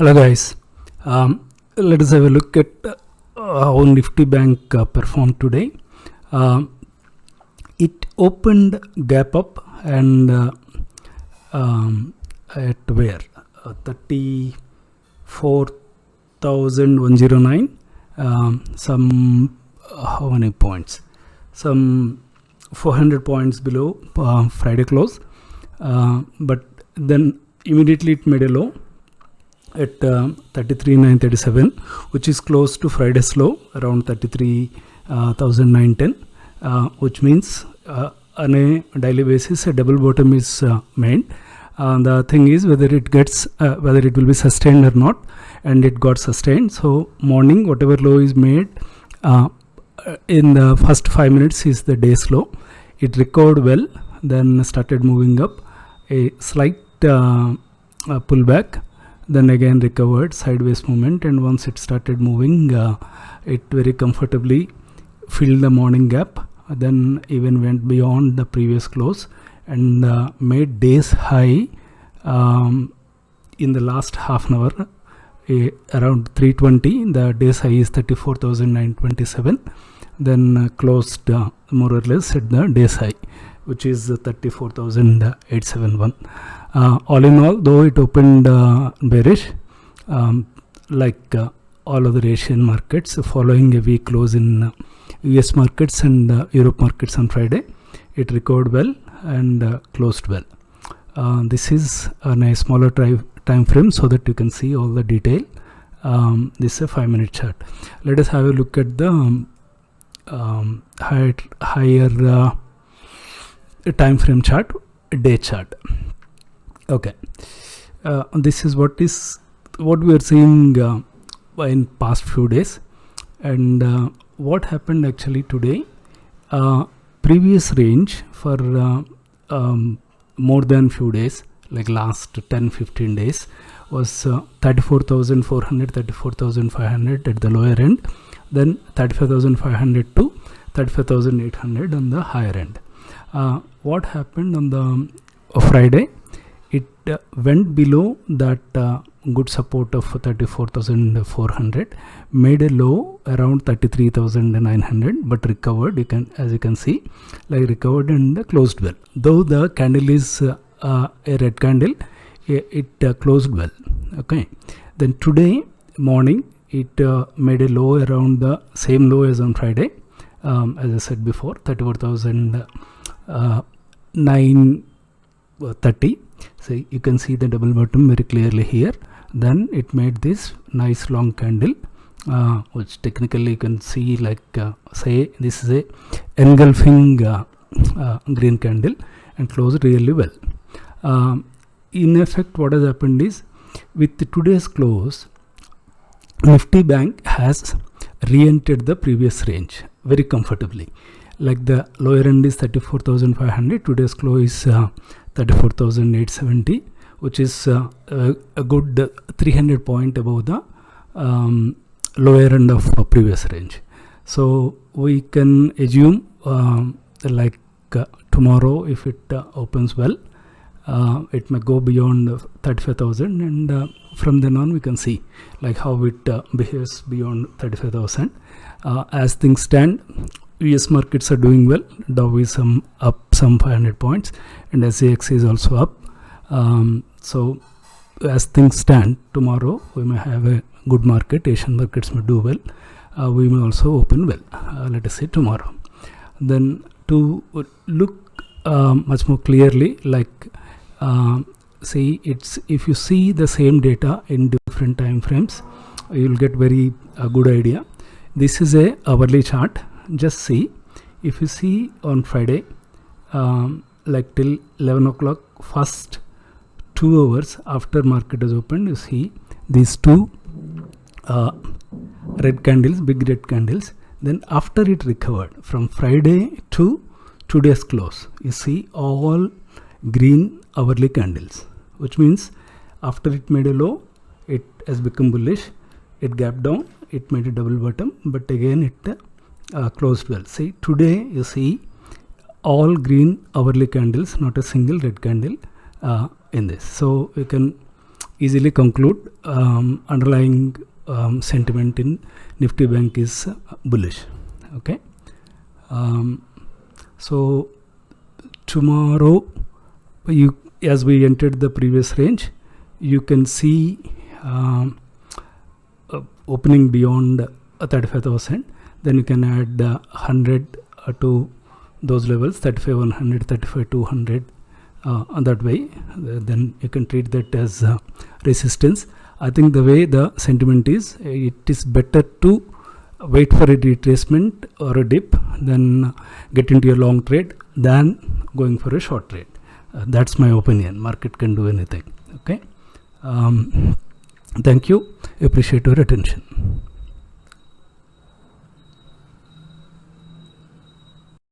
Hello guys, let us have a look at how Nifty Bank performed today. It opened gap up and at where 34,109, some how many points, some 400 points below Friday close, but then immediately it made a low at 33,937, which is close to Friday's low around 33,910, which means on a daily basis a double bottom is made. The thing is whether it will be sustained or not, and it got sustained. So morning whatever low is made in the first 5 minutes is the day's low. It recovered well, then started moving up, a slight pullback, then again recovered, sideways movement, and once it started moving, it very comfortably filled the morning gap, then even went beyond the previous close and made day's high in the last half an hour around 320. The day's high is 34,927, then closed more or less at the day's high, which is 34,871. All in all, though it opened bearish, like all other Asian markets, following a weak close in US markets and Europe markets on Friday, it recovered well and closed well. This is on a smaller time frame so that you can see all the detail. This is a 5-minute chart. Let us have a look at the higher time frame chart, day chart. Okay, this is what we are seeing in past few days, and what happened actually today. Previous range for more than few days, like last 10-15 days, was 34,400, 34,500 at the lower end, then 35,500 to 35,800 on the higher end. What happened on the Friday? It went below that good support of 34,400, made a low around 33,900, but recovered. As you can see, like recovered and closed well. Though the candle is a red candle, it closed well. Okay. Then today morning, it made a low around the same low as on Friday. As I said before, 34,930. So you can see the double bottom very clearly here. Then it made this nice long candle, which technically you can see like say this is a engulfing green candle, and closed really well. In effect, what has happened is, with today's close, Nifty Bank has re-entered the previous range very comfortably. Like the lower end is 34,500, today's close is 34,870, which is a good 300 point above the lower end of previous range. So we can assume like tomorrow, if it opens well, it may go beyond 35,000, and from then on we can see like how it behaves beyond 35,000. As things stand, US markets are doing well. Dow is up some 500 points, and SAX is also up. So as things stand, tomorrow we may have a good market. Asian markets may do well. We may also open well. Let us say tomorrow. Then to look much more clearly, like see, if you see the same data in different time frames, you will get very good idea. This is a hourly chart. Just see, if you see on Friday, like till 11 o'clock, first 2 hours after market is opened, you see these two red candles, big red candles. Then after it recovered from Friday to today's close, you see all green hourly candles, which means after it made a low, it has become bullish. It gapped down, it made a double bottom, but again it closed well. See, today you see all green hourly candles, not a single red candle in this. So you can easily conclude underlying sentiment in Nifty Bank is bullish. Okay. So tomorrow, as we entered the previous range, you can see opening beyond 35,000. Then you can add 100 to those levels, 35,100, 35,200. That way, then you can treat that as resistance. I think the way the sentiment is, it is better to wait for a retracement or a dip, then get into a long trade than going for a short trade. That's my opinion. Market can do anything. Okay. Thank you. Appreciate your attention.